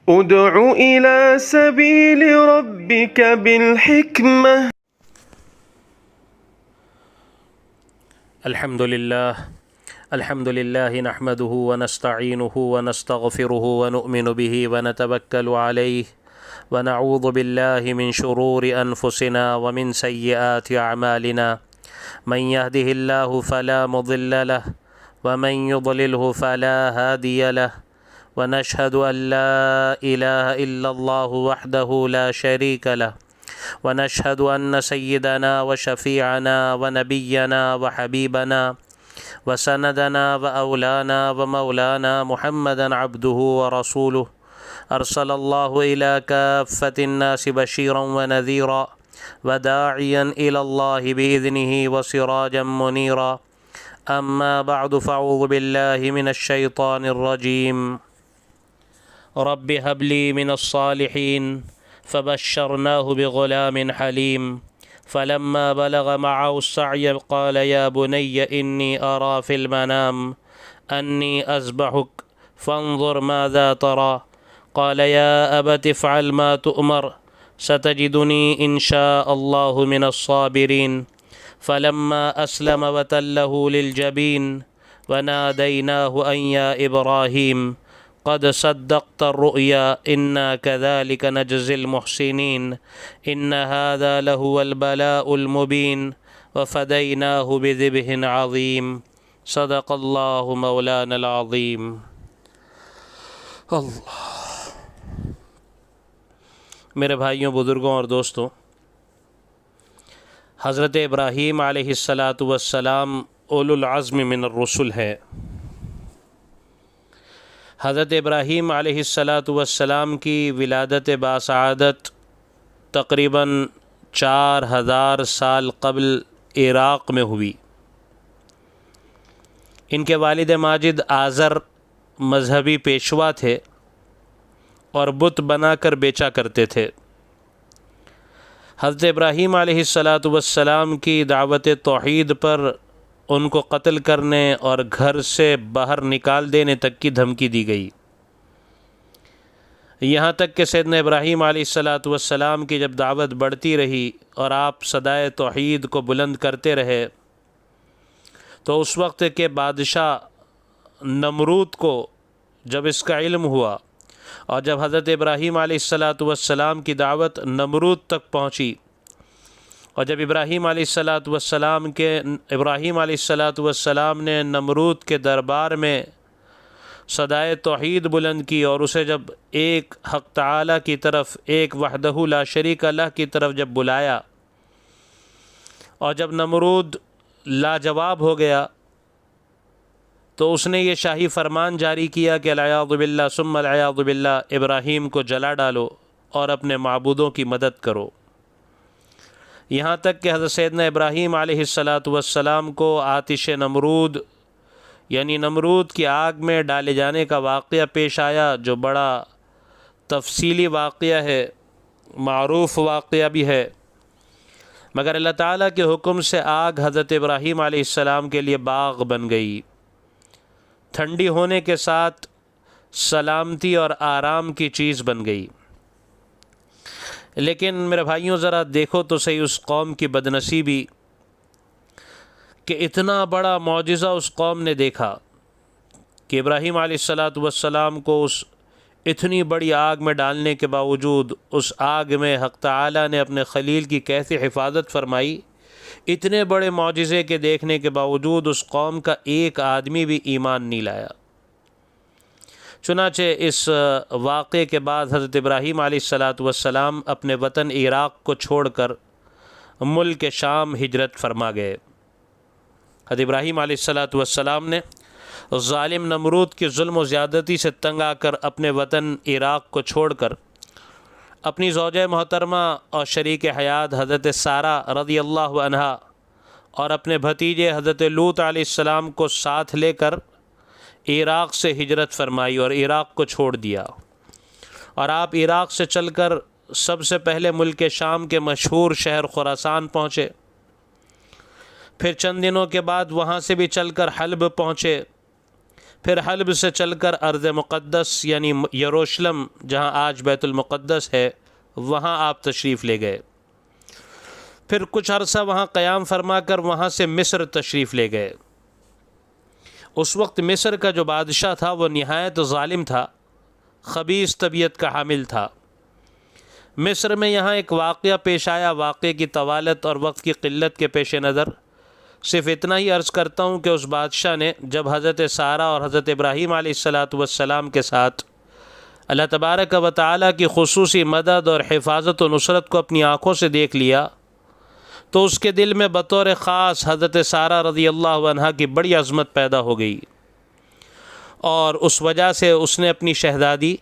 ادع إلى سبيل ربك بالحكمة. الحمد لله نحمده ونستعينه ونستغفره ونؤمن به ونتوكل عليه ونعوذ بالله من شرور أنفسنا ومن سيئات أعمالنا من يهده الله فلا مضل له ومن يضلله فلا هادي له ونشهد أن لا إله إلا الله وحده لا شريك له ونشهد أن سيدنا وشفيعنا ونبينا وحبيبنا وسندنا وأولانا ومولانا محمدا عبده ورسوله أرسل الله إلى كافة الناس بشيرا ونذيرا وداعيا إلى الله بإذنه وسراجا منيرا. أما بعد فأعوذ بالله من الشيطان الرجيم. رب هب لي من الصالحين فبشرناه بغلام حليم فلما بلغ معه السعي قال يا بني إني أرى في المنام أني أذبحك فانظر ماذا ترى قال يا أبت افعل ما تؤمر ستجدني إن شاء الله من الصابرين فلما أسلم وتله للجبين وناديناه أن يا إبراهيم قد صدقت الرؤيا إنا كذلك نجزي المحسنين إن هذا لهو البلاء المبين وفديناه بذبح عظيم صدق الله مولانا العظيم. اللہ. میرے بھائیوں، بزرگوں اور دوستوں، حضرت ابراہیم علیہ السلام اولو العزم من الرسل ہے. حضرت ابراہیم علیہ السلام کی ولادت باسعادت تقریباً 4000 سال قبل عراق میں ہوئی. ان کے والد ماجد آزر مذہبی پیشوا تھے اور بت بنا کر بیچا کرتے تھے. حضرت ابراہیم علیہ السلام کی دعوت توحید پر ان کو قتل کرنے اور گھر سے باہر نکال دینے تک کی دھمکی دی گئی. یہاں تک کہ سیدنا ابراہیم علیہ السلام کی جب دعوت بڑھتی رہی اور آپ صدائے توحید کو بلند کرتے رہے تو اس وقت کے بادشاہ نمرود کو جب اس کا علم ہوا اور جب حضرت ابراہیم علیہ السلام کی دعوت نمرود تک پہنچی اور جب ابراہیم علیہ السلام نے نمرود کے دربار میں صدائے توحید بلند کی اور اسے جب ایک حق تعالی کی طرف، ایک وحدہ لا شریک اللہ کی طرف جب بلایا اور جب نمرود لاجواب ہو گیا تو اس نے یہ شاہی فرمان جاری کیا کہ العیاذ باللہ ثم العیاذ باللہ، ابراہیم کو جلا ڈالو اور اپنے معبودوں کی مدد کرو. یہاں تک کہ حضرت سیدنا ابراہیم علیہ السلام کو آتش نمرود یعنی نمرود کی آگ میں ڈالے جانے کا واقعہ پیش آیا، جو بڑا تفصیلی واقعہ ہے، معروف واقعہ بھی ہے. مگر اللہ تعالیٰ کے حکم سے آگ حضرت ابراہیم علیہ السلام کے لیے باغ بن گئی. ٹھنڈی ہونے کے ساتھ سلامتی اور آرام کی چیز بن گئی. لیکن میرے بھائیوں، ذرا دیکھو تو صحیح اس قوم کی بدنصیبی کہ اتنا بڑا معجزہ اس قوم نے دیکھا کہ ابراہیم علیہ السلام کو اس اتنی بڑی آگ میں ڈالنے کے باوجود اس آگ میں حق تعالی نے اپنے خلیل کی کیسی حفاظت فرمائی. اتنے بڑے معجزے کے دیکھنے کے باوجود اس قوم کا ایک آدمی بھی ایمان نہیں لایا. چنانچہ اس واقعے کے بعد حضرت ابراہیم علیہ السلام اپنے وطن عراق کو چھوڑ کر ملک شام ہجرت فرما گئے. حضرت ابراہیم علیہ السلام نے ظالم نمرود کی ظلم و زیادتی سے تنگ آ کر اپنے وطن عراق کو چھوڑ کر اپنی زوجہ محترمہ اور شریک حیات حضرت سارہ رضی اللہ عنہا اور اپنے بھتیجے حضرت لوط علیہ السلام کو ساتھ لے کر عراق سے ہجرت فرمائی اور عراق کو چھوڑ دیا. اور آپ عراق سے چل کر سب سے پہلے ملک شام کے مشہور شہر خراسان پہنچے. پھر چند دنوں کے بعد وہاں سے بھی چل کر حلب پہنچے. پھر حلب سے چل کر ارض مقدس یعنی یروشلم جہاں آج بیت المقدس ہے وہاں آپ تشریف لے گئے۔ پھر کچھ عرصہ وہاں قیام فرما کر وہاں سے مصر تشریف لے گئے۔ اس وقت مصر کا جو بادشاہ تھا وہ نہایت ظالم تھا، خبیث طبیعت کا حامل تھا۔ مصر میں یہاں ایک واقعہ پیش آیا، واقعے کی طوالت اور وقت کی قلت کے پیش نظر صرف اتنا ہی عرض کرتا ہوں کہ اس بادشاہ نے جب حضرت سارہ اور حضرت ابراہیم علیہ السلام کے ساتھ اللہ تبارک و تعالیٰ کی خصوصی مدد اور حفاظت و نصرت کو اپنی آنکھوں سے دیکھ لیا تو اس کے دل میں بطور خاص حضرت سارہ رضی اللہ عنہا کی بڑی عظمت پیدا ہو گئی، اور اس وجہ سے اس نے اپنی شہزادی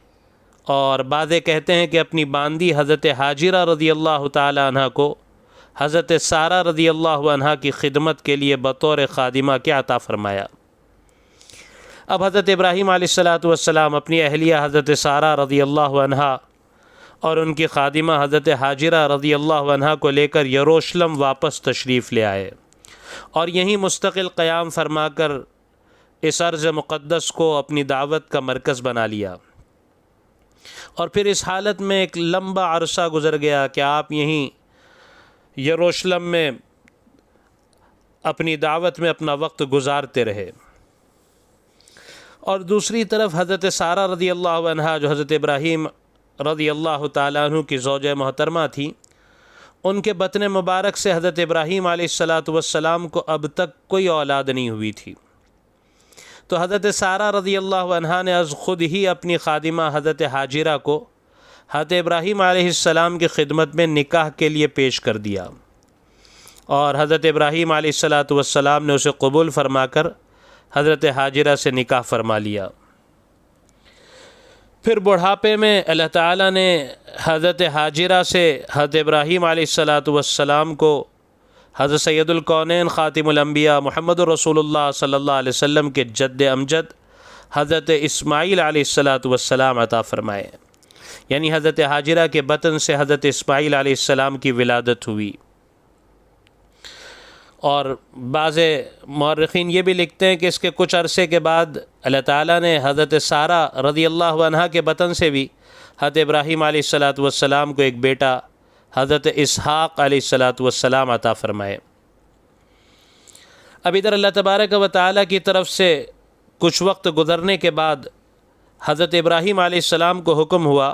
اور بعضے کہتے ہیں کہ اپنی باندی حضرت حاجرہ رضی اللہ تعالی عنہ کو حضرت سارہ رضی اللہ عنہا کی خدمت کے لیے بطور خادمہ کیا عطا فرمایا۔ اب حضرت ابراہیم علیہ السلام اپنی اہلیہ حضرت سارہ رضی اللہ عنہا اور ان کی خادمہ حضرت حاجرہ رضی اللہ عنہا کو لے کر یروشلم واپس تشریف لے آئے اور یہیں مستقل قیام فرما کر اس ارض مقدس کو اپنی دعوت کا مرکز بنا لیا۔ اور پھر اس حالت میں ایک لمبا عرصہ گزر گیا کہ آپ یہیں یروشلم میں اپنی دعوت میں اپنا وقت گزارتے رہے۔ اور دوسری طرف حضرت سارہ رضی اللہ عنہا جو حضرت ابراہیم رضی اللہ تعالیٰ عنہ کی زوجہ محترمہ تھیں، ان کے بطن مبارک سے حضرت ابراہیم علیہ السلام کو اب تک کوئی اولاد نہیں ہوئی تھی، تو حضرت سارہ رضی اللہ عنہا نے از خود ہی اپنی خادمہ حضرت حاجرہ کو حضرت ابراہیم علیہ السلام کی خدمت میں نکاح کے لیے پیش کر دیا، اور حضرت ابراہیم علیہ السلام نے اسے قبول فرما کر حضرت حاجرہ سے نکاح فرما لیا۔ پھر بڑھاپے میں اللہ تعالیٰ نے حضرت حاجرہ سے حضرت ابراہیم علیہ السلام کو حضرت سید الکونین خاتم الانبیاء محمد رسول اللہ صلی اللہ علیہ وسلم کے جد امجد حضرت اسماعیل علیہ السلام عطا فرمائے، یعنی حضرت حاجرہ کے بطن سے حضرت اسماعیل علیہ السلام کی ولادت ہوئی۔ اور بعض مورخین یہ بھی لکھتے ہیں کہ اس کے کچھ عرصے کے بعد اللہ تعالیٰ نے حضرت سارہ رضی اللہ عنہا کے بطن سے بھی حضرت ابراہیم علیہ السلام کو ایک بیٹا حضرت اسحاق علیہ السلام عطا فرمائے۔ اب ادھر اللہ تبارک و تعالیٰ کی طرف سے کچھ وقت گزرنے کے بعد حضرت ابراہیم علیہ السلام کو حکم ہوا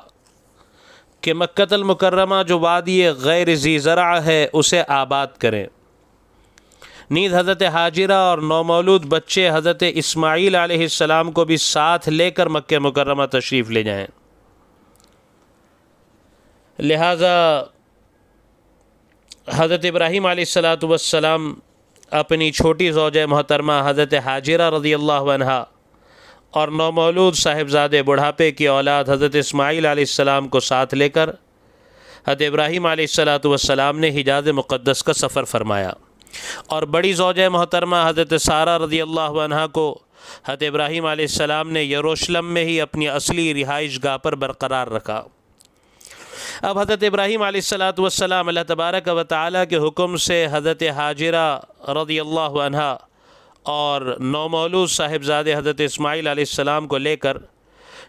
کہ مکہ المکرمہ جو وادی غیر ذی زرع ہے اسے آباد کریں، نیز حضرت حاجرہ اور نومولود بچے حضرت اسماعیل علیہ السلام کو بھی ساتھ لے کر مکہ مکرمہ تشریف لے جائیں۔ لہٰذا حضرت ابراہیم علیہ السلام اپنی چھوٹی زوجہ محترمہ حضرت حاجرہ رضی اللہ عنہا اور نومولود صاحبزادے بڑھاپے کی اولاد حضرت اسماعیل علیہ السلام کو ساتھ لے کر حضرت ابراہیم علیہ السلام نے حجاز مقدس کا سفر فرمایا، اور بڑی زوجہ محترمہ حضرت سارہ رضی اللہ عنہا کو حضرت ابراہیم علیہ السلام نے یروشلم میں ہی اپنی اصلی رہائش گاہ پر برقرار رکھا۔ اب حضرت ابراہیم علیہ السلام اللہ تبارک و تعالیٰ کے حکم سے حضرت حاجرہ رضی اللہ عنہا اور نومولود صاحبزادے حضرت اسماعیل علیہ السلام کو لے کر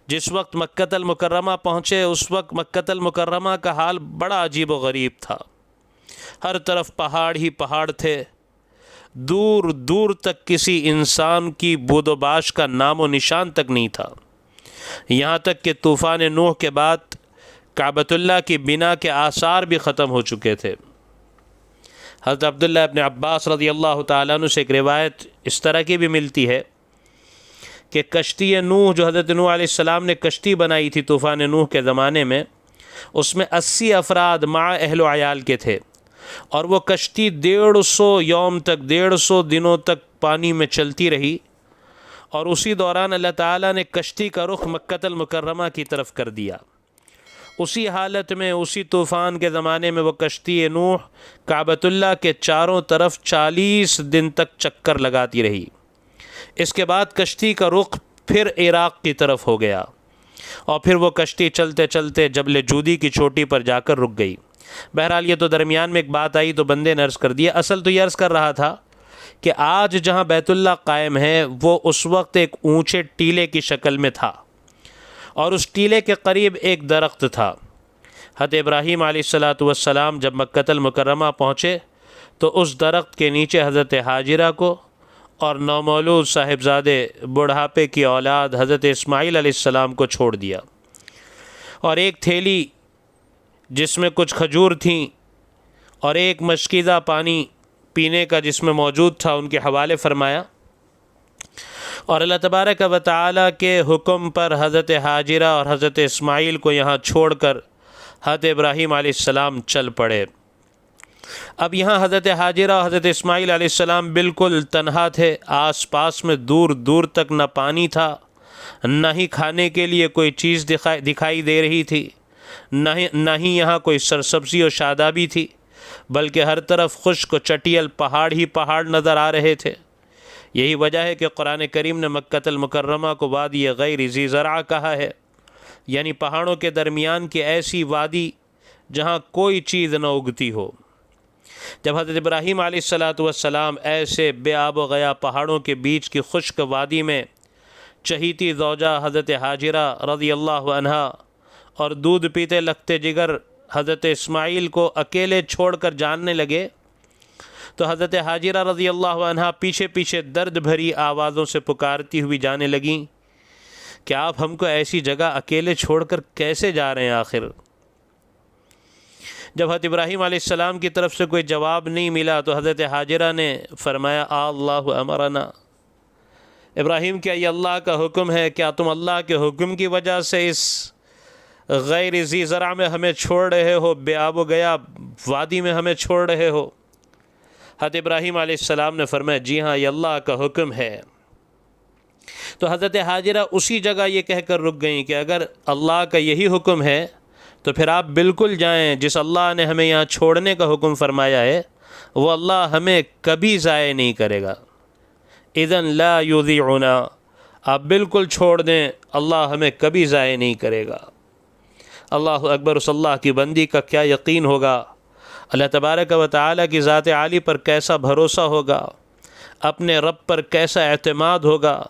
جس وقت مکہ المکرمہ پہنچے، اس وقت مکہ المکرمہ کا حال بڑا عجیب و غریب تھا۔ ہر طرف پہاڑ ہی پہاڑ تھے، دور دور تک کسی انسان کی بود و باش کا نام و نشان تک نہیں تھا، یہاں تک کہ طوفان نوح کے بعد کعبۃ اللہ کی بنا کے آثار بھی ختم ہو چکے تھے۔ حضرت عبداللہ ابن عباس رضی اللہ تعالیٰ عنہ سے ایک روایت اس طرح کی بھی ملتی ہے کہ کشتی نوح جو حضرت نوح علیہ السلام نے کشتی بنائی تھی طوفان نوح کے زمانے میں، اس میں 80 افراد مع اہل و عیال کے تھے، اور وہ کشتی 150 یوم تک 150 دنوں تک پانی میں چلتی رہی، اور اسی دوران اللہ تعالیٰ نے کشتی کا رخ مکہ المکرمہ کی طرف کر دیا۔ اسی حالت میں اسی طوفان کے زمانے میں وہ کشتی نوح کعبۃ اللہ کے چاروں طرف 40 دن تک چکر لگاتی رہی۔ اس کے بعد کشتی کا رخ پھر عراق کی طرف ہو گیا، اور پھر وہ کشتی چلتے چلتے جبل جودی کی چوٹی پر جا کر رک گئی۔ بہرحال یہ تو درمیان میں ایک بات آئی تو بندے نے عرض کر دیا۔ اصل تو یہ عرض کر رہا تھا کہ آج جہاں بیت اللہ قائم ہے وہ اس وقت ایک اونچے ٹیلے کی شکل میں تھا، اور اس ٹیلے کے قریب ایک درخت تھا۔ حضرت ابراہیم علیہ السلام جب مکہ المکرمہ پہنچے تو اس درخت کے نیچے حضرت حاجرہ کو اور نومولود صاحبزادے بڑھاپے کی اولاد حضرت اسماعیل علیہ السلام کو چھوڑ دیا، اور ایک تھیلی جس میں کچھ کھجور تھیں اور ایک مشکیزہ پانی پینے کا جس میں موجود تھا ان کے حوالے فرمایا، اور اللہ تبارک و تعالیٰ کے حکم پر حضرت حاجرہ اور حضرت اسماعیل کو یہاں چھوڑ کر حضرت ابراہیم علیہ السلام چل پڑے۔ اب یہاں حضرت حاجرہ اور حضرت اسماعیل علیہ السلام بالکل تنہا تھے، آس پاس میں دور دور تک نہ پانی تھا، نہ ہی کھانے کے لیے کوئی چیز دکھائی دے رہی تھی، نہ ہی یہاں کوئی سرسبزی و شادابی تھی، بلکہ ہر طرف خشک و چٹیل پہاڑ ہی پہاڑ نظر آ رہے تھے۔ یہی وجہ ہے کہ قرآن کریم نے مکہ المکرمہ کو وادی غیر ذی زرع کہا ہے، یعنی پہاڑوں کے درمیان کی ایسی وادی جہاں کوئی چیز نہ اگتی ہو۔ جب حضرت ابراہیم علیہ السلام ایسے بے آب و گیا پہاڑوں کے بیچ کی خشک وادی میں چہیتی زوجہ حضرت حاجرہ رضی اللہ عنہا اور دودھ پیتے لگتے جگر حضرت اسماعیل کو اکیلے چھوڑ کر جاننے لگے تو حضرت حاجرہ رضی اللہ عنہا پیچھے پیچھے درد بھری آوازوں سے پکارتی ہوئی جانے لگیں کہ آپ ہم کو ایسی جگہ اکیلے چھوڑ کر کیسے جا رہے ہیں آخر؟ جب حضرت ابراہیم علیہ السلام کی طرف سے کوئی جواب نہیں ملا تو حضرت حاجرہ نے فرمایا اللہ امرنا، ابراہیم کیا یہ اللہ کا حکم ہے؟ کیا تم اللہ کے حکم کی وجہ سے اس غیر ذی زرع میں ہمیں چھوڑ رہے ہو، بے آب و گیا وادی میں ہمیں چھوڑ رہے ہو؟ حضرت ابراہیم علیہ السلام نے فرمایا جی ہاں یہ اللہ کا حکم ہے۔ تو حضرت حاجرہ اسی جگہ یہ کہہ کر رک گئیں کہ اگر اللہ کا یہی حکم ہے تو پھر آپ بالکل جائیں، جس اللہ نے ہمیں یہاں چھوڑنے کا حکم فرمایا ہے وہ اللہ ہمیں کبھی ضائع نہیں کرے گا، اذن لا یضیعنا، آپ بالکل چھوڑ دیں، اللہ ہمیں کبھی ضائع نہیں کرے گا۔ اللہ اکبر، اس اللہ کی بندی کا کیا یقین ہوگا، اللہ تبارک و تعالیٰ کی ذات عالی پر کیسا بھروسہ ہوگا، اپنے رب پر کیسا اعتماد ہوگا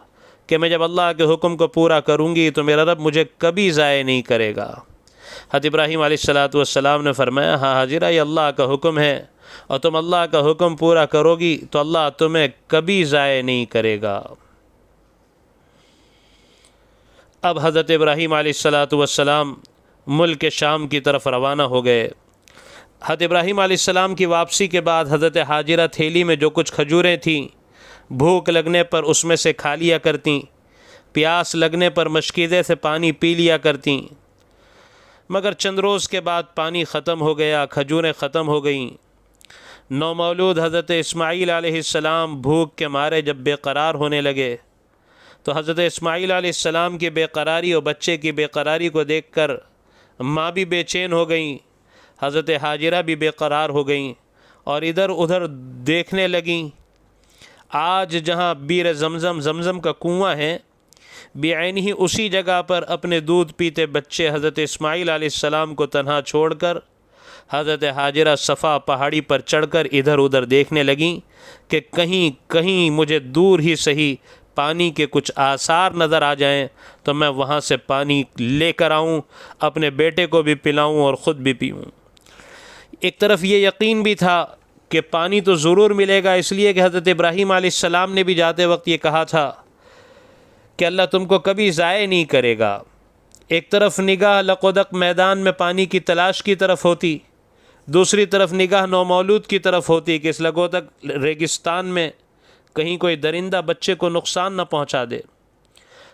کہ میں جب اللہ کے حکم کو پورا کروں گی تو میرا رب مجھے کبھی ضائع نہیں کرے گا۔ حضرت ابراہیم علیہ السلام نے فرمایا ہاں حاجرہ یہ اللہ کا حکم ہے، اور تم اللہ کا حکم پورا کرو گی تو اللہ تمہیں کبھی ضائع نہیں کرے گا۔ اب حضرت ابراہیم علیہ السلام ملک شام کی طرف روانہ ہو گئے۔ حضرت ابراہیم علیہ السلام کی واپسی کے بعد حضرت حاجرہ تھیلی میں جو کچھ کھجوریں تھیں بھوک لگنے پر اس میں سے کھا لیا کرتیں، پیاس لگنے پر مشکیزے سے پانی پی لیا کرتیں، مگر چند روز کے بعد پانی ختم ہو گیا، کھجوریں ختم ہو گئیں۔ نومولود حضرت اسماعیل علیہ السلام بھوک کے مارے جب بے قرار ہونے لگے تو حضرت اسماعیل علیہ السلام کی بے قراری اور بچے کی بے قراری کو دیکھ کر ماں بھی بے چین ہو گئیں، حضرت حاجرہ بھی بے قرار ہو گئیں اور ادھر ادھر دیکھنے لگیں۔ آج جہاں بیر زمزم کا کنواں ہے، بعینہ ہی اسی جگہ پر اپنے دودھ پیتے بچے حضرت اسماعیل علیہ السلام کو تنہا چھوڑ کر حضرت حاجرہ صفا پہاڑی پر چڑھ کر ادھر ادھر دیکھنے لگیں کہ کہیں مجھے دور ہی صحیح پانی کے کچھ آثار نظر آ جائیں تو میں وہاں سے پانی لے کر آؤں، اپنے بیٹے کو بھی پلاؤں اور خود بھی پیوں۔ ایک طرف یہ یقین بھی تھا کہ پانی تو ضرور ملے گا، اس لیے کہ حضرت ابراہیم علیہ السلام نے بھی جاتے وقت یہ کہا تھا کہ اللہ تم کو کبھی ضائع نہیں کرے گا۔ ایک طرف نگاہ لقودق میدان میں پانی کی تلاش کی طرف ہوتی، دوسری طرف نگاہ نومولود کی طرف ہوتی کہ اس لقودق ریگستان میں کہیں کوئی درندہ بچے کو نقصان نہ پہنچا دے۔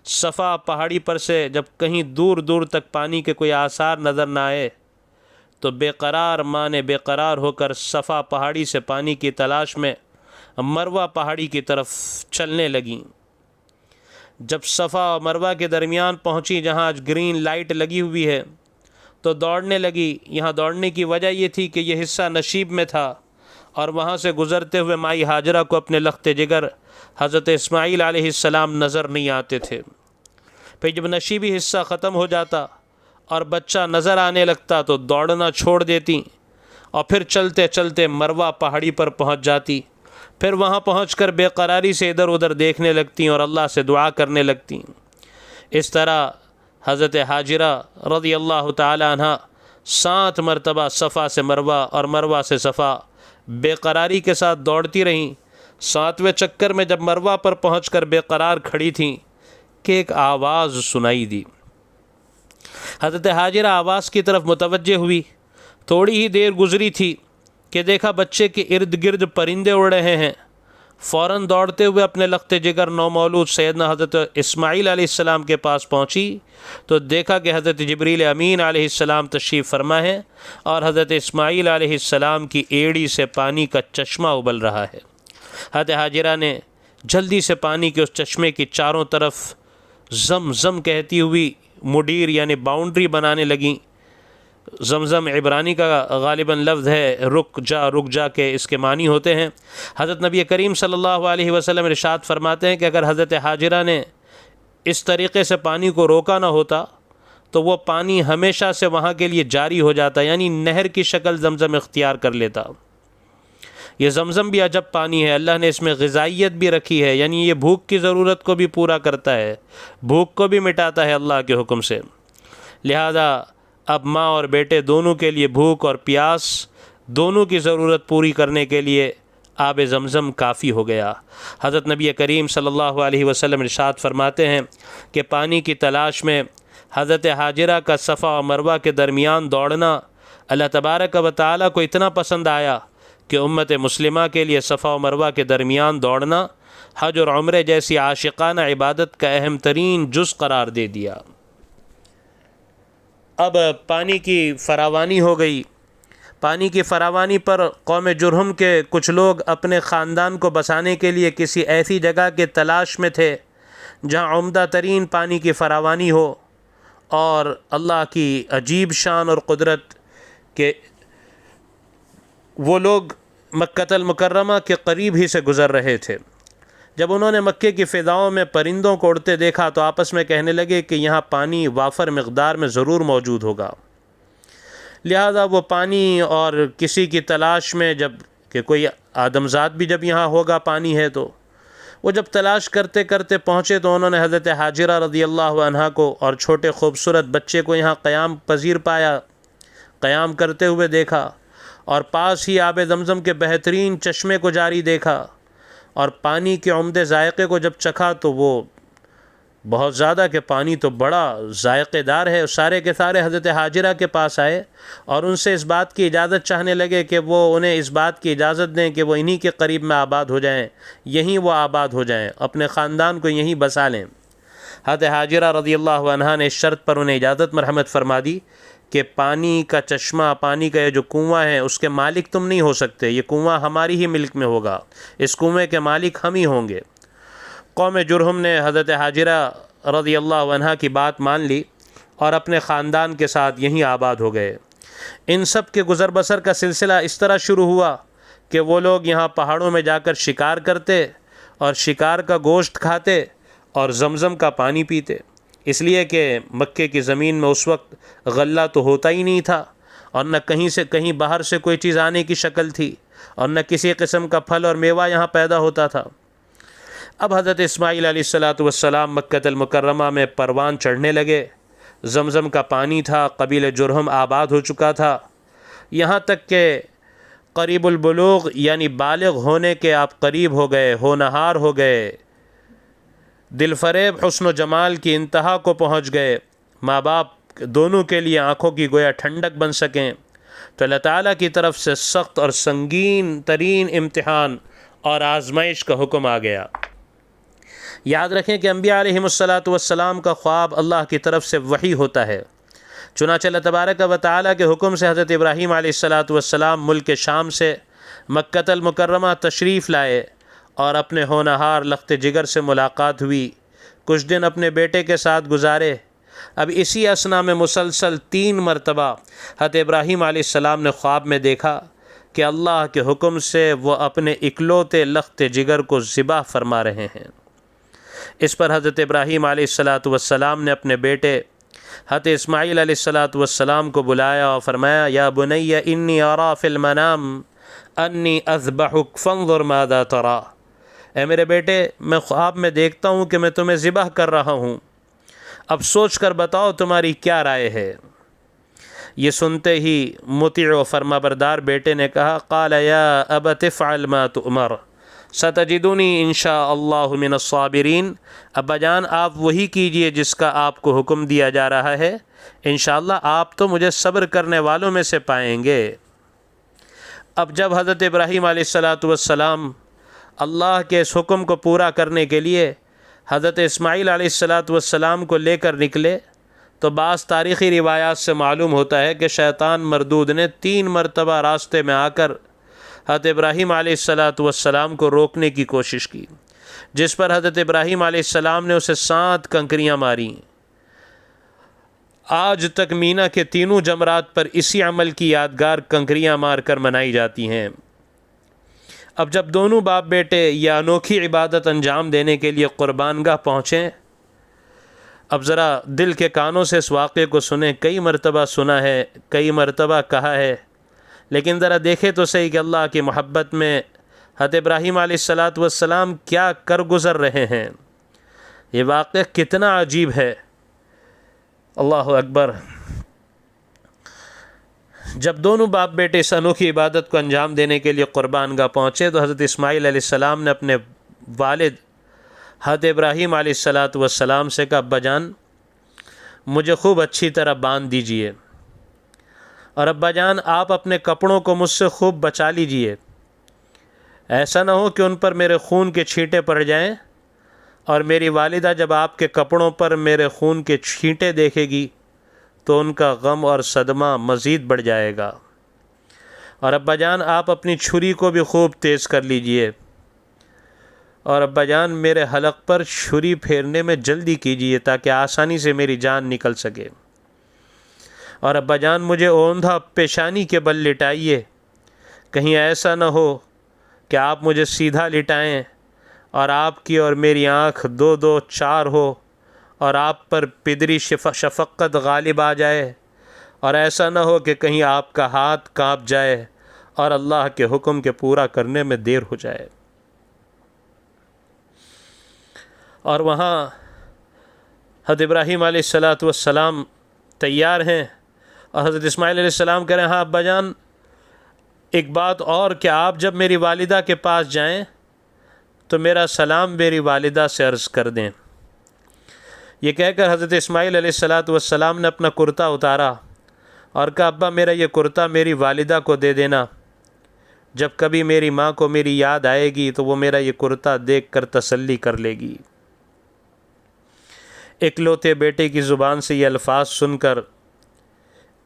صفا پہاڑی پر سے جب کہیں دور دور تک پانی کے کوئی آثار نظر نہ آئے تو بے قرار ماں نے بے قرار ہو کر صفا پہاڑی سے پانی کی تلاش میں مروہ پہاڑی کی طرف چلنے لگیں۔ جب صفا اور مروہ کے درمیان پہنچی جہاں آج گرین لائٹ لگی ہوئی ہے تو دوڑنے لگی۔ یہاں دوڑنے کی وجہ یہ تھی کہ یہ حصہ نشیب میں تھا اور وہاں سے گزرتے ہوئے مائی حاجرہ کو اپنے لخت جگر حضرت اسماعیل علیہ السلام نظر نہیں آتے تھے۔ پھر جب نشیبی حصہ ختم ہو جاتا اور بچہ نظر آنے لگتا تو دوڑنا چھوڑ دیتی اور پھر چلتے چلتے مروہ پہاڑی پر پہنچ جاتی۔ پھر وہاں پہنچ کر بے قراری سے ادھر ادھر دیکھنے لگتیں اور اللہ سے دعا کرنے لگتیں۔ اس طرح حضرت حاجرہ رضی اللہ تعالی عنہ 7 مرتبہ صفا سے مروہ اور مروہ سے صفا بے قراری کے ساتھ دوڑتی رہیں۔ 7ویں چکر میں جب مروہ پر پہنچ کر بے قرار کھڑی تھیں کہ ایک آواز سنائی دی۔ حضرت حاجرہ آواز کی طرف متوجہ ہوئی، تھوڑی ہی دیر گزری تھی کہ دیکھا بچے کے ارد گرد پرندے اڑ رہے ہیں۔ فوراً دوڑتے ہوئے اپنے لخت جگر نومولود سیدنا حضرت اسماعیل علیہ السلام کے پاس پہنچی تو دیکھا کہ حضرت جبریل امین علیہ السلام تشریف فرما ہے اور حضرت اسماعیل علیہ السلام کی ایڑی سے پانی کا چشمہ ابل رہا ہے۔ حضرت حاجرہ نے جلدی سے پانی کے اس چشمے کی چاروں طرف زم زم کہتی ہوئی مڈیر یعنی باؤنڈری بنانے لگیں۔ زمزم عبرانی کا غالباً لفظ ہے رک جا کے اس کے معنی ہوتے ہیں۔ حضرت نبی کریم صلی اللہ علیہ وسلم ارشاد فرماتے ہیں کہ اگر حضرت حاجرہ نے اس طریقے سے پانی کو روکا نہ ہوتا تو وہ پانی ہمیشہ سے وہاں کے لیے جاری ہو جاتا، یعنی نہر کی شکل زمزم اختیار کر لیتا۔ یہ زمزم بھی عجب پانی ہے، اللہ نے اس میں غذائیت بھی رکھی ہے، یعنی یہ بھوک کی ضرورت کو بھی پورا کرتا ہے، بھوک کو بھی مٹاتا ہے اللہ کے حکم سے۔ لہذا اب ماں اور بیٹے دونوں کے لیے بھوک اور پیاس دونوں کی ضرورت پوری کرنے کے لیے آب زمزم کافی ہو گیا۔ حضرت نبی کریم صلی اللہ علیہ وسلم ارشاد فرماتے ہیں کہ پانی کی تلاش میں حضرت حاجرہ کا صفا اور مروہ کے درمیان دوڑنا اللہ تبارک و تعالیٰ کو اتنا پسند آیا کہ امت مسلمہ کے لیے صفا و مروہ کے درمیان دوڑنا حج اور عمرے جیسی عاشقانہ عبادت کا اہم ترین جز قرار دے دیا۔ اب پانی کی فراوانی ہو گئی۔ پانی کی فراوانی پر قوم جرہم کے کچھ لوگ اپنے خاندان کو بسانے کے لیے کسی ایسی جگہ کے تلاش میں تھے جہاں عمدہ ترین پانی کی فراوانی ہو، اور اللہ کی عجیب شان اور قدرت کہ وہ لوگ مکہ المکرمہ کے قریب ہی سے گزر رہے تھے۔ جب انہوں نے مکے کی فضاؤں میں پرندوں کو اڑتے دیکھا تو آپس میں کہنے لگے کہ یہاں پانی وافر مقدار میں ضرور موجود ہوگا۔ لہذا وہ پانی اور کسی کی تلاش میں جب کہ کوئی آدمزاد بھی جب یہاں ہوگا پانی ہے تو وہ جب تلاش کرتے کرتے پہنچے تو انہوں نے حضرت حاجرہ رضی اللہ عنہا کو اور چھوٹے خوبصورت بچے کو یہاں قیام پذیر پایا، قیام کرتے ہوئے دیکھا، اور پاس ہی آب زمزم کے بہترین چشمے کو جاری دیکھا، اور پانی کے عمدے ذائقے کو جب چکھا تو وہ بہت زیادہ کہ پانی تو بڑا ذائقے دار ہے۔ سارے کے سارے حضرت حاجرہ کے پاس آئے اور ان سے اس بات کی اجازت چاہنے لگے کہ وہ انہیں اس بات کی اجازت دیں کہ وہ انہی کے قریب میں آباد ہو جائیں، یہیں وہ آباد ہو جائیں، اپنے خاندان کو یہیں بسا لیں۔ حضرت حاجرہ رضی اللہ عنہا نے اس شرط پر انہیں اجازت مرحمت فرما دی کہ پانی کا چشمہ، پانی کا یہ جو کنواں ہے اس کے مالک تم نہیں ہو سکتے، یہ کنواں ہماری ہی ملک میں ہوگا، اس کنویں کے مالک ہم ہی ہوں گے۔ قوم جرہم نے حضرت حاجرہ رضی اللہ عنہا کی بات مان لی اور اپنے خاندان کے ساتھ یہیں آباد ہو گئے۔ ان سب کے گزر بسر کا سلسلہ اس طرح شروع ہوا کہ وہ لوگ یہاں پہاڑوں میں جا کر شکار کرتے اور شکار کا گوشت کھاتے اور زمزم کا پانی پیتے، اس لیے کہ مکے کی زمین میں اس وقت غلہ تو ہوتا ہی نہیں تھا، اور نہ کہیں سے کہیں باہر سے کوئی چیز آنے کی شکل تھی، اور نہ کسی قسم کا پھل اور میوہ یہاں پیدا ہوتا تھا۔ اب حضرت اسماعیل علیہ السلام مکہ المکرمہ میں پروان چڑھنے لگے، زمزم کا پانی تھا، قبیلہ جرہم آباد ہو چکا تھا، یہاں تک کہ قریب البلوغ یعنی بالغ ہونے کے آپ قریب ہو گئے، ہونہار ہو گئے، دل فریب حسن و جمال کی انتہا کو پہنچ گئے، ماں باپ دونوں کے لیے آنکھوں کی گویا ٹھنڈک بن سکیں، تو اللہ تعالیٰ کی طرف سے سخت اور سنگین ترین امتحان اور آزمائش کا حکم آ گیا۔ یاد رکھیں کہ انبیاء علیہم السلام کا خواب اللہ کی طرف سے وحی ہوتا ہے۔ چنانچہ اللہ تبارک و تعالیٰ کے حکم سے حضرت ابراہیم علیہ السلام ملک شام سے مکہ المکرمہ تشریف لائے اور اپنے ہونہار لخت جگر سے ملاقات ہوئی، کچھ دن اپنے بیٹے کے ساتھ گزارے۔ اب اسی اثنا میں مسلسل 3 مرتبہ حضرت ابراہیم علیہ السلام نے خواب میں دیکھا کہ اللہ کے حکم سے وہ اپنے اکلوتے لخت جگر کو ذبح فرما رہے ہیں۔ اس پر حضرت ابراہیم علیہ السلام نے اپنے بیٹے حضرت اسماعیل علیہ السلام کو بلایا اور فرمایا، یا بنی انی ارا فی المنام انی اذبحک فانظر ماذا تری، اے میرے بیٹے میں خواب میں دیکھتا ہوں کہ میں تمہیں ذبح کر رہا ہوں، اب سوچ کر بتاؤ تمہاری کیا رائے ہے۔ یہ سنتے ہی مطیع و فرما بردار بیٹے نے کہا قال یا ابت افعل ما تؤمر ستجدنی انشاء اللہ من الصابرین، ابا جان آپ وہی کیجئے جس کا آپ کو حکم دیا جا رہا ہے، انشاءاللہ آپ تو مجھے صبر کرنے والوں میں سے پائیں گے۔ اب جب حضرت ابراہیم علیہ السلام اللہ کے اس حکم کو پورا کرنے کے لیے حضرت اسماعیل علیہ السلام کو لے کر نکلے تو بعض تاریخی روایات سے معلوم ہوتا ہے کہ شیطان مردود نے 3 مرتبہ راستے میں آ کر حضرت ابراہیم علیہ السلام کو روکنے کی کوشش کی، جس پر حضرت ابراہیم علیہ السلام نے اسے 7 کنکریاں ماریں۔ آج تک مینا کے تینوں جمرات پر اسی عمل کی یادگار کنکریاں مار کر منائی جاتی ہیں۔ اب جب دونوں باپ بیٹے یہ انوکھی عبادت انجام دینے کے لیے قربان گاہ پہنچیں، اب ذرا دل کے کانوں سے اس واقعے کو سنیں، کئی مرتبہ سنا ہے، کئی مرتبہ کہا ہے، لیکن ذرا دیکھیں تو صحیح کہ اللہ کی محبت میں حضرت ابراہیم علیہ السلام کیا کر گزر رہے ہیں۔ یہ واقعہ کتنا عجیب ہے، اللہ اکبر۔ جب دونوں باپ بیٹے اس انوکھی عبادت کو انجام دینے کے لیے قربان گاہ پہنچے تو حضرت اسماعیل علیہ السلام نے اپنے والد حضرت ابراہیم علیہ السلام سے کہا ابا جان مجھے خوب اچھی طرح باندھ دیجئے، اور ابا جان آپ اپنے کپڑوں کو مجھ سے خوب بچا لیجئے، ایسا نہ ہو کہ ان پر میرے خون کے چھینٹے پڑ جائیں، اور میری والدہ جب آپ کے کپڑوں پر میرے خون کے چھینٹے دیکھے گی تو ان کا غم اور صدمہ مزید بڑھ جائے گا، اور ابا جان آپ اپنی چھری کو بھی خوب تیز کر لیجئے، اور ابا جان میرے حلق پر چھری پھیرنے میں جلدی کیجئے تاکہ آسانی سے میری جان نکل سکے، اور ابا جان مجھے اوندھا پیشانی کے بل لٹائیے، کہیں ایسا نہ ہو کہ آپ مجھے سیدھا لٹائیں اور آپ کی اور میری آنکھ 2 4 ہو اور آپ پر پدری شفقت غالب آ جائے، اور ایسا نہ ہو کہ کہیں آپ کا ہاتھ کانپ جائے اور اللہ کے حکم کے پورا کرنے میں دیر ہو جائے۔ اور وہاں حضرت ابراہیم علیہ السلام تیار ہیں اور حضرت اسماعیل علیہ السلام کہہ رہے ہیں ہاں ابا جان ایک بات اور کہ آپ جب میری والدہ کے پاس جائیں تو میرا سلام میری والدہ سے عرض کر دیں۔ یہ کہہ کر حضرت اسماعیل علیہ السلام نے اپنا کرتا اتارا اور کہا ابا میرا یہ کرتا میری والدہ کو دے دینا، جب کبھی میری ماں کو میری یاد آئے گی تو وہ میرا یہ کرتا دیکھ کر تسلی کر لے گی۔ اکلوتے بیٹے کی زبان سے یہ الفاظ سن کر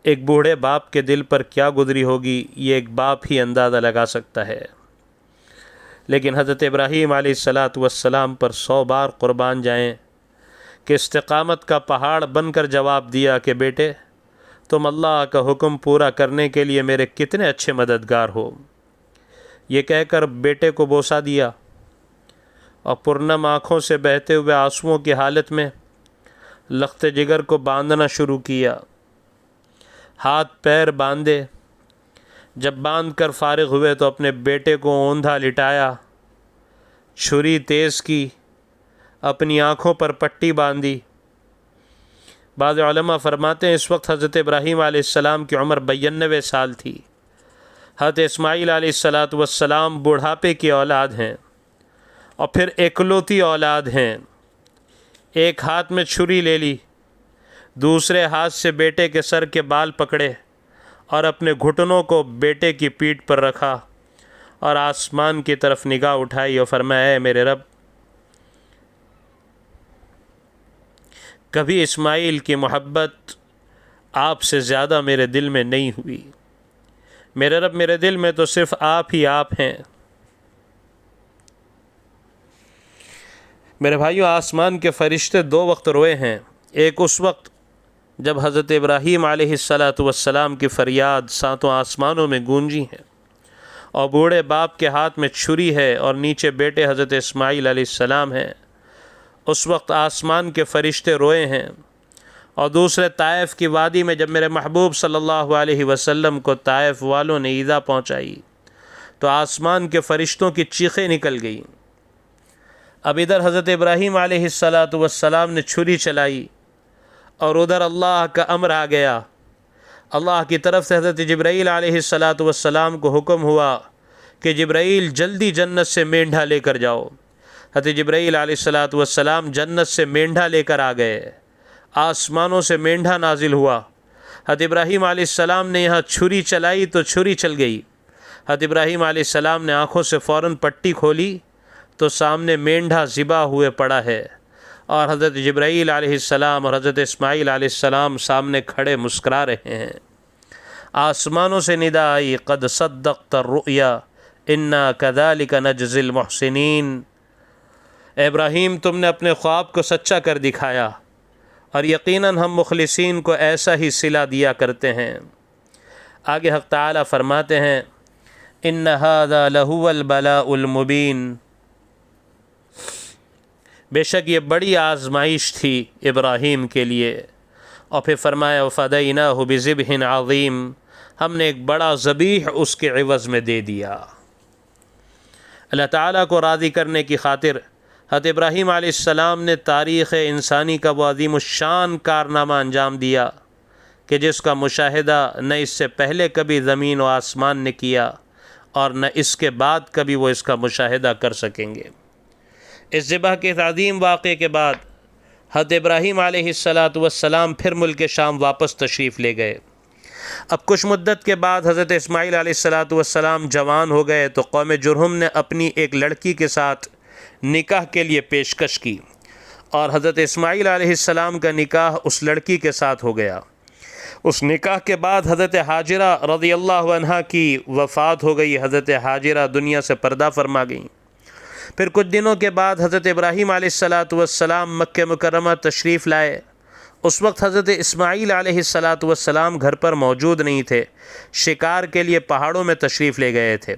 ایک بوڑھے باپ کے دل پر کیا گزری ہوگی یہ ایک باپ ہی اندازہ لگا سکتا ہے، لیکن حضرت ابراہیم علیہ السلام پر 100 بار قربان جائیں کہ استقامت کا پہاڑ بن کر جواب دیا کہ بیٹے تم اللہ کا حکم پورا کرنے کے لیے میرے کتنے اچھے مددگار ہو۔ یہ کہہ کر بیٹے کو بوسہ دیا اور پرنم آنکھوں سے بہتے ہوئے آنسوؤں کی حالت میں لخت جگر کو باندھنا شروع کیا، ہاتھ پیر باندھے، جب باندھ کر فارغ ہوئے تو اپنے بیٹے کو اوندھا لٹایا، چھری تیز کی، اپنی آنکھوں پر پٹی باندھی۔ بعض علماء فرماتے ہیں اس وقت حضرت ابراہیم علیہ السلام کی عمر 92 سال تھی، حضرت اسماعیل علیہ السلام بڑھاپے کی اولاد ہیں اور پھر اکلوتی اولاد ہیں۔ ایک ہاتھ میں چھری لے لی، دوسرے ہاتھ سے بیٹے کے سر کے بال پکڑے اور اپنے گھٹنوں کو بیٹے کی پیٹھ پر رکھا اور آسمان کی طرف نگاہ اٹھائی اور فرمایا اے میرے رب کبھی اسماعیل کی محبت آپ سے زیادہ میرے دل میں نہیں ہوئی، میرے رب میرے دل میں تو صرف آپ ہی آپ ہیں۔ میرے بھائیو آسمان کے فرشتے 2 وقت روئے ہیں، ایک اس وقت جب حضرت ابراہیم علیہ السلام کی فریاد 7 آسمانوں میں گونجی ہے اور بوڑھے باپ کے ہاتھ میں چھری ہے اور نیچے بیٹے حضرت اسماعیل علیہ السلام ہیں، اس وقت آسمان کے فرشتے روئے ہیں۔ اور دوسرے طائف کی وادی میں جب میرے محبوب صلی اللہ علیہ وسلم کو طائف والوں نے ایذا پہنچائی تو آسمان کے فرشتوں کی چیخیں نکل گئیں۔ اب ادھر حضرت ابراہیم علیہ السلام نے چھری چلائی اور ادھر اللہ کا امر آ گیا۔ اللہ کی طرف سے حضرت جبرائیل علیہ السلام کو حکم ہوا کہ جبرائیل جلدی جنت سے مینڈھا لے کر جاؤ۔ حضرت جبرائیل علیہ السلام جنت سے مینڈھا لے کر آ گئے، آسمانوں سے مینڈھا نازل ہوا۔ حضرت ابراہیم علیہ السلام نے یہاں چھری چلائی تو چھری چل گئی۔ حضرت ابراہیم علیہ السلام نے آنکھوں سے فوراً پٹی کھولی تو سامنے مینڈھا ذبح ہوئے پڑا ہے، اور حضرت جبرائیل علیہ السلام اور حضرت اسماعیل علیہ السلام سامنے کھڑے مسکرا رہے ہیں۔ آسمانوں سے ندا آئی، قد صدقت الرؤیا انا کذالک نجزی المحسنین۔ اے ابراہیم، تم نے اپنے خواب کو سچا کر دکھایا، اور یقیناً ہم مخلصین کو ایسا ہی صلہ دیا کرتے ہیں۔ آگے حق تعالیٰ فرماتے ہیں ان ھذا لہو البلاء المبین، بے شک یہ بڑی آزمائش تھی ابراہیم کے لیے۔ اور پھر فرمایا وفدیناہ بذبح عظیم، ہم نے ایک بڑا ذبیح اس کے عوض میں دے دیا۔ اللہ تعالیٰ کو راضی کرنے کی خاطر حضرت ابراہیم علیہ السلام نے تاریخ انسانی کا وہ عظیم الشان کارنامہ انجام دیا کہ جس کا مشاہدہ نہ اس سے پہلے کبھی زمین و آسمان نے کیا، اور نہ اس کے بعد کبھی وہ اس کا مشاہدہ کر سکیں گے۔ اس ذبح کے عظیم واقعے کے بعد حضرت ابراہیم علیہ السلام پھر ملک شام واپس تشریف لے گئے۔ اب کچھ مدت کے بعد حضرت اسماعیل علیہ السلام جوان ہو گئے تو قوم جرہم نے اپنی ایک لڑکی کے ساتھ نکاح کے لیے پیشکش کی، اور حضرت اسماعیل علیہ السلام کا نکاح اس لڑکی کے ساتھ ہو گیا۔ اس نکاح کے بعد حضرت حاجرہ رضی اللہ عنہا کی وفات ہو گئی۔ حضرت حاجرہ دنیا سے پردہ فرما گئیں۔ پھر کچھ دنوں کے بعد حضرت ابراہیم علیہ السلام مکہ مکرمہ تشریف لائے۔ اس وقت حضرت اسماعیل علیہ السلام گھر پر موجود نہیں تھے، شکار کے لیے پہاڑوں میں تشریف لے گئے تھے۔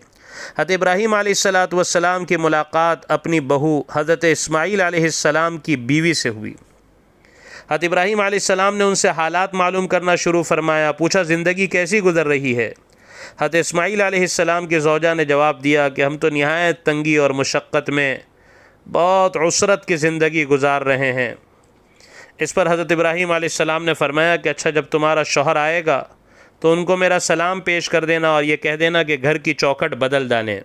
حضرت ابراہیم علیہ السلام کی ملاقات اپنی بہو حضرت اسماعیل علیہ السلام کی بیوی سے ہوئی۔ حضرت ابراہیم علیہ السلام نے ان سے حالات معلوم کرنا شروع فرمایا، پوچھا زندگی کیسی گزر رہی ہے؟ حضرت اسماعیل علیہ السلام کی زوجہ نے جواب دیا کہ ہم تو نہایت تنگی اور مشقت میں بہت عسرت کی زندگی گزار رہے ہیں۔ اس پر حضرت ابراہیم علیہ السلام نے فرمایا کہ اچھا، جب تمہارا شوہر آئے گا تو ان کو میرا سلام پیش کر دینا اور یہ کہہ دینا کہ گھر کی چوکھٹ بدل ڈالیں۔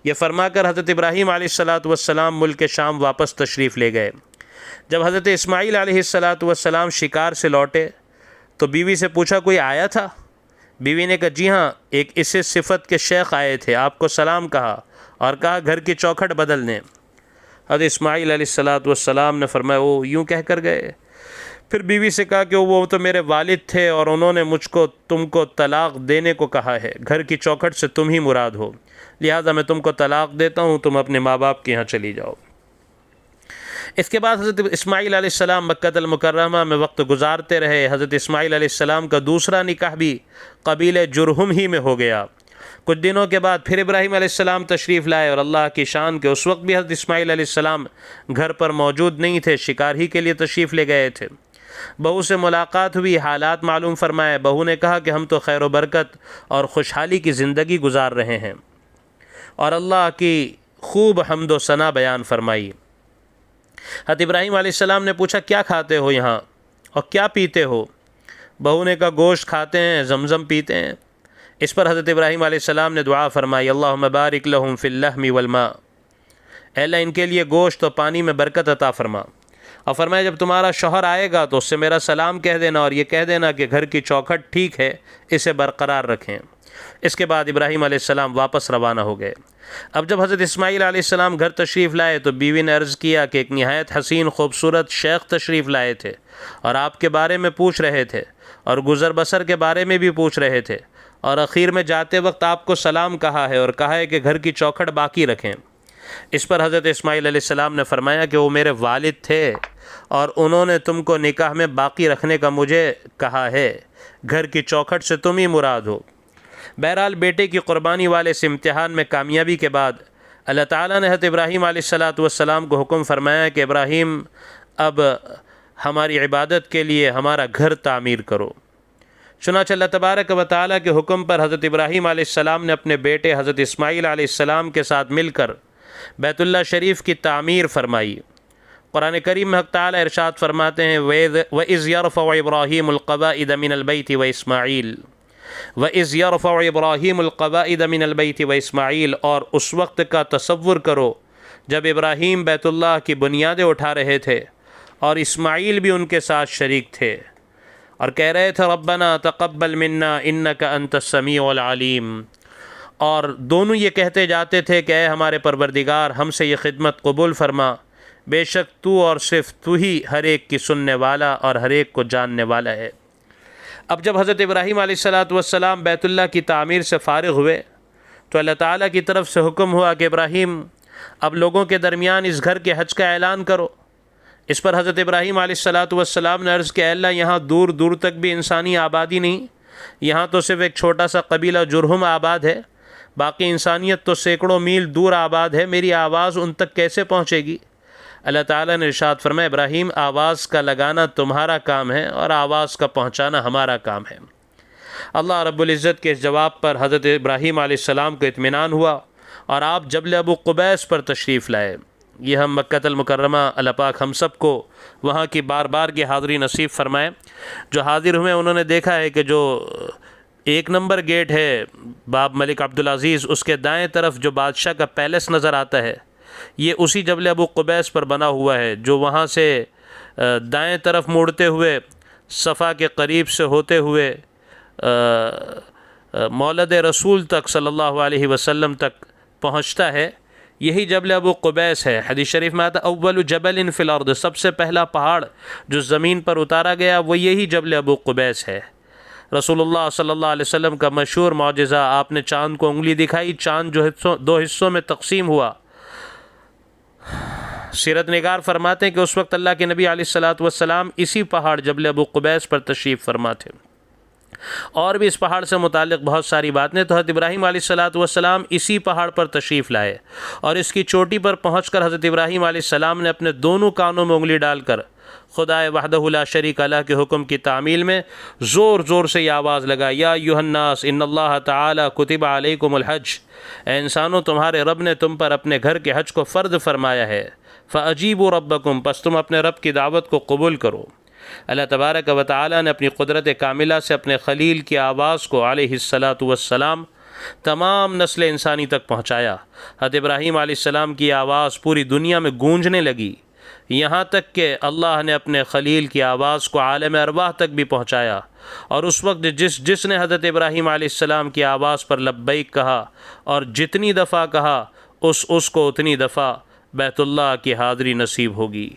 یہ فرما کر حضرت ابراہیم علیہ السلام ملک شام واپس تشریف لے گئے۔ جب حضرت اسماعیل علیہ السلام شکار سے لوٹے تو بیوی سے پوچھا کوئی آیا تھا؟ بیوی نے کہا جی ہاں، ایک اسی صفت کے شیخ آئے تھے، آپ کو سلام کہا اور کہا گھر کی چوکھٹ بدل دیں۔ حضرت اسماعیل علیہ السلام نے فرمایا وہ یوں کہہ کر گئے۔ پھر بیوی سے کہا کہ وہ تو میرے والد تھے اور انہوں نے مجھ کو تم کو طلاق دینے کو کہا ہے، گھر کی چوکھٹ سے تم ہی مراد ہو، لہٰذا میں تم کو طلاق دیتا ہوں، تم اپنے ماں باپ کے یہاں چلی جاؤ۔ اس کے بعد حضرت اسماعیل علیہ السلام مکہ المکرمہ میں وقت گزارتے رہے۔ حضرت اسماعیل علیہ السلام کا دوسرا نکاح بھی قبیلہ جرہم ہی میں ہو گیا۔ کچھ دنوں کے بعد پھر ابراہیم علیہ السلام تشریف لائے، اور اللہ کی شان کہ اس وقت بھی حضرت اسماعیل علیہ السلام گھر پر موجود نہیں تھے، شکار ہی کے لیے تشریف لے گئے تھے۔ بہو سے ملاقات ہوئی، حالات معلوم فرمائے۔ بہو نے کہا کہ ہم تو خیر و برکت اور خوشحالی کی زندگی گزار رہے ہیں، اور اللہ کی خوب حمد و ثنا بیان فرمائی۔ حضرت ابراہیم علیہ السلام نے پوچھا کیا کھاتے ہو یہاں اور کیا پیتے ہو؟ بہو نے کہا گوشت کھاتے ہیں، زمزم پیتے ہیں۔ اس پر حضرت ابراہیم علیہ السلام نے دعا فرمائی اللہم بارک لہم فی اللحم والماء، اے اللہ ان کے لیے گوشت اور پانی میں برکت عطا فرما، اور فرمایا جب تمہارا شوہر آئے گا تو اس سے میرا سلام کہہ دینا اور یہ کہہ دینا کہ گھر کی چوکھٹ ٹھیک ہے، اسے برقرار رکھیں۔ اس کے بعد ابراہیم علیہ السلام واپس روانہ ہو گئے۔ اب جب حضرت اسماعیل علیہ السلام گھر تشریف لائے تو بیوی نے عرض کیا کہ ایک نہایت حسین خوبصورت شیخ تشریف لائے تھے اور آپ کے بارے میں پوچھ رہے تھے اور گزر بسر کے بارے میں بھی پوچھ رہے تھے، اور اخیر میں جاتے وقت آپ کو سلام کہا ہے اور کہا ہے کہ گھر کی چوکھٹ باقی رکھیں۔ اس پر حضرت اسماعیل علیہ السلام نے فرمایا کہ وہ میرے والد تھے اور انہوں نے تم کو نکاح میں باقی رکھنے کا مجھے کہا ہے، گھر کی چوکھٹ سے تم ہی مراد ہو۔ بہرحال بیٹے کی قربانی والے اس امتحان میں کامیابی کے بعد اللہ تعالیٰ نے حضرت ابراہیم علیہ السلام کو حکم فرمایا کہ ابراہیم اب ہماری عبادت کے لیے ہمارا گھر تعمیر کرو۔ چنانچہ اللہ تبارک و تعالیٰ کے حکم پر حضرت ابراہیم علیہ السلام نے اپنے بیٹے حضرت اسماعیل علیہ السلام کے ساتھ مل کر بیت اللہ شریف کی تعمیر فرمائی۔ قرآن کریم میں حق تعالیٰ ارشاد فرماتے ہیں وَإِذْ يَرْفَعُ إِبْرَاهِيمُ الْقَوَاعِدَ مِنَ الْبَيْتِ وَإِسْمَاعِيلُ وَإِذْ يَرْفَعُ إِبْرَاهِيمُ الْقَوَاعِدَ مِنَ الْبَيْتِ وَإِسْمَاعِيلُ، اور اس وقت کا تصور کرو جب ابراہیم بیت اللہ کی بنیادیں اٹھا رہے تھے اور اسماعیل بھی ان کے ساتھ شریک تھے، اور کہہ رہے تھے ربنا تقبل منا انک انت السمیع العلیم، اور دونوں یہ کہتے جاتے تھے کہ اے ہمارے پروردگار ہم سے یہ خدمت قبول فرما، بے شک تو اور صرف تو ہی ہر ایک کی سننے والا اور ہر ایک کو جاننے والا ہے۔ اب جب حضرت ابراہیم علیہ السلام بیت اللہ کی تعمیر سے فارغ ہوئے تو اللہ تعالیٰ کی طرف سے حکم ہوا کہ ابراہیم اب لوگوں کے درمیان اس گھر کے حج کا اعلان کرو۔ اس پر حضرت ابراہیم علیہ السلام نے عرض کیا اللہ یہاں دور دور تک بھی انسانی آبادی نہیں، یہاں تو صرف ایک چھوٹا سا قبیلہ جرہم آباد ہے، باقی انسانیت تو سینکڑوں میل دور آباد ہے، میری آواز ان تک کیسے پہنچے گی؟ اللہ تعالیٰ نے ارشاد فرمایا ابراہیم آواز کا لگانا تمہارا کام ہے اور آواز کا پہنچانا ہمارا کام ہے۔ اللہ رب العزت کے اس جواب پر حضرت ابراہیم علیہ السلام کو اطمینان ہوا اور آپ جبل ابو قبیس پر تشریف لائے۔ یہ ہم مکہ المکرمہ اللہ پاک ہم سب کو وہاں کی بار بار کی حاضری نصیب فرمائے۔ جو حاضر ہوئے انہوں نے دیکھا ہے کہ جو 1 نمبر گیٹ ہے باب ملک عبدالعزیز، اس کے دائیں طرف جو بادشاہ کا پیلس نظر آتا ہے یہ اسی جبل ابو قبیس پر بنا ہوا ہے، جو وہاں سے دائیں طرف مڑتے ہوئے صفا کے قریب سے ہوتے ہوئے مولد رسول تک صلی اللہ علیہ وسلم تک پہنچتا ہے، یہی جبل ابو قبیس ہے۔ حدیث شریف میں آتا اول جبل فی الارض، سب سے پہلا پہاڑ جو زمین پر اتارا گیا وہ یہی جبل ابو قبیس ہے۔ رسول اللہ صلی اللہ علیہ وسلم کا مشہور معجزہ، آپ نے چاند کو انگلی دکھائی، چاند جو 2 حصوں میں تقسیم ہوا۔ سیرت نگار فرماتے ہیں کہ اس وقت اللہ کے نبی علیہ السلام اسی پہاڑ جبل ابو قبیس پر تشریف فرما تھے۔ اور بھی اس پہاڑ سے متعلق بہت ساری باتیں، تو حضرت ابراہیم علیہ السلام اسی پہاڑ پر تشریف لائے اور اس کی چوٹی پر پہنچ کر حضرت ابراہیم علیہ السلام نے اپنے دونوں کانوں میں انگلی ڈال کر خدائے وحدہ لا شریک اللہ کے حکم کی تعمیل میں زور زور سے یہ آواز لگا یا ایھا الناس ان اللہ تعالی کتب علیکم الحج، اے انسانوں تمہارے رب نے تم پر اپنے گھر کے حج کو فرض فرمایا ہے، فاجیبوا ربکم، پس تم اپنے رب کی دعوت کو قبول کرو۔ اللہ تبارک و تعالی نے اپنی قدرت کاملہ سے اپنے خلیل کی آواز کو علیہ السلام تمام نسل انسانی تک پہنچایا۔ حضرت ابراہیم علیہ السلام کی آواز پوری دنیا میں گونجنے لگی، یہاں تک کہ اللہ نے اپنے خلیل کی آواز کو عالم ارواح تک بھی پہنچایا، اور اس وقت جس نے حضرت ابراہیم علیہ السلام کی آواز پر لبیک کہا اور جتنی دفعہ کہا اس کو اتنی دفعہ بیت اللہ کی حاضری نصیب ہوگی۔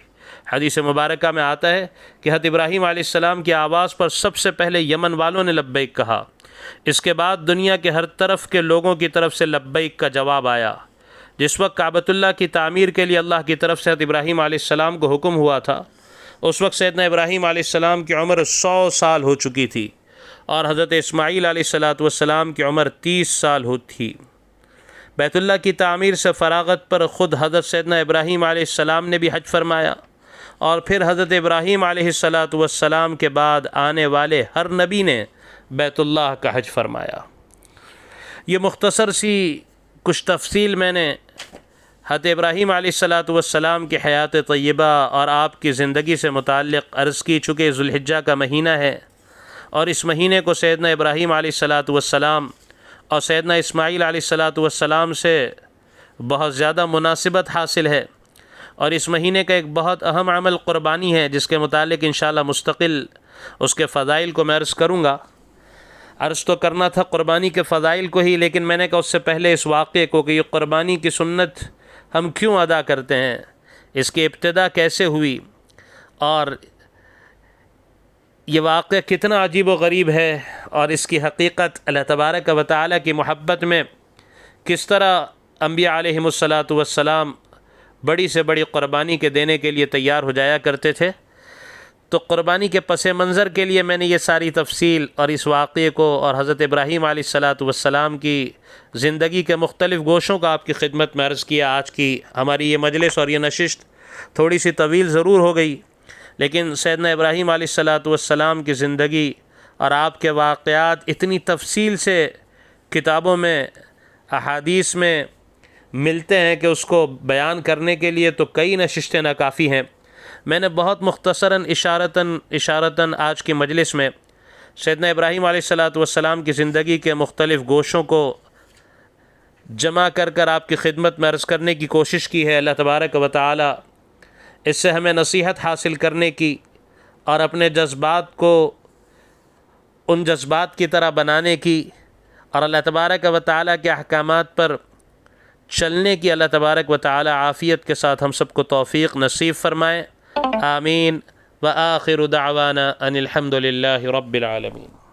حدیث مبارکہ میں آتا ہے کہ حضرت ابراہیم علیہ السلام کی آواز پر سب سے پہلے یمن والوں نے لبیک کہا، اس کے بعد دنیا کے ہر طرف کے لوگوں کی طرف سے لبیک کا جواب آیا۔ جس وقت کعبۃ اللہ کی تعمیر کے لیے اللہ کی طرف سے حضرت ابراہیم علیہ السلام کو حکم ہوا تھا، اس وقت سیدنا ابراہیم علیہ السلام کی عمر 100 سال ہو چکی تھی اور حضرت اسماعیل علیہ السلام کی عمر 30 سال ہو تھی۔ بیت اللہ کی تعمیر سے فراغت پر خود حضرت سیدنا ابراہیم علیہ السلام نے بھی حج فرمایا، اور پھر حضرت ابراہیم علیہ السلام کے بعد آنے والے ہر نبی نے بیت اللہ کا حج فرمایا۔ یہ مختصر سی کچھ تفصیل میں نے حضرت ابراہیم علیہ السلام کی حیات طیبہ اور آپ کی زندگی سے متعلق عرض کی، چونکہ ذوالحجہ کا مہینہ ہے اور اس مہینے کو سیدنا ابراہیم علیہ السلام اور سیدنا اسماعیل علیہ السلام سے بہت زیادہ مناسبت حاصل ہے، اور اس مہینے کا ایک بہت اہم عمل قربانی ہے جس کے متعلق انشاءاللہ مستقل اس کے فضائل کو میں عرض کروں گا۔ عرض تو کرنا تھا قربانی کے فضائل کو ہی، لیکن میں نے کہا اس سے پہلے اس واقعے کو کہ یہ قربانی کی سنت ہم کیوں ادا کرتے ہیں، اس کی ابتدا کیسے ہوئی، اور یہ واقعہ کتنا عجیب و غریب ہے، اور اس کی حقیقت اللہ تبارک و تعالی کی محبت میں کس طرح انبیاء علیہم السلام بڑی سے بڑی قربانی کے دینے کے لیے تیار ہو جایا کرتے تھے۔ تو قربانی کے پس منظر کے لیے میں نے یہ ساری تفصیل اور اس واقعے کو اور حضرت ابراہیم علیہ السلام کی زندگی کے مختلف گوشوں کا آپ کی خدمت میں عرض کیا۔ آج کی ہماری یہ مجلس اور یہ نشست تھوڑی سی طویل ضرور ہو گئی، لیکن سیدنا ابراہیم علیہ السلام کی زندگی اور آپ کے واقعات اتنی تفصیل سے کتابوں میں احادیث میں ملتے ہیں کہ اس کو بیان کرنے کے لیے تو کئی نشستیں ناکافی ہیں۔ میں نے بہت مختصراً اشارتاً آج کی مجلس میں سیدنا ابراہیم علیہ السلام کی زندگی کے مختلف گوشوں کو جمع کر آپ کی خدمت میں عرض کرنے کی کوشش کی ہے۔ اللہ تبارک و تعالی اس سے ہمیں نصیحت حاصل کرنے کی اور اپنے جذبات کو ان جذبات کی طرح بنانے کی اور اللہ تبارک و تعالی کے احکامات پر چلنے کی اللہ تبارک و تعالی عافیت کے ساتھ ہم سب کو توفیق نصیب فرمائے۔ آمین۔ وآخر دعوانا ان الحمد للہ رب العالمین۔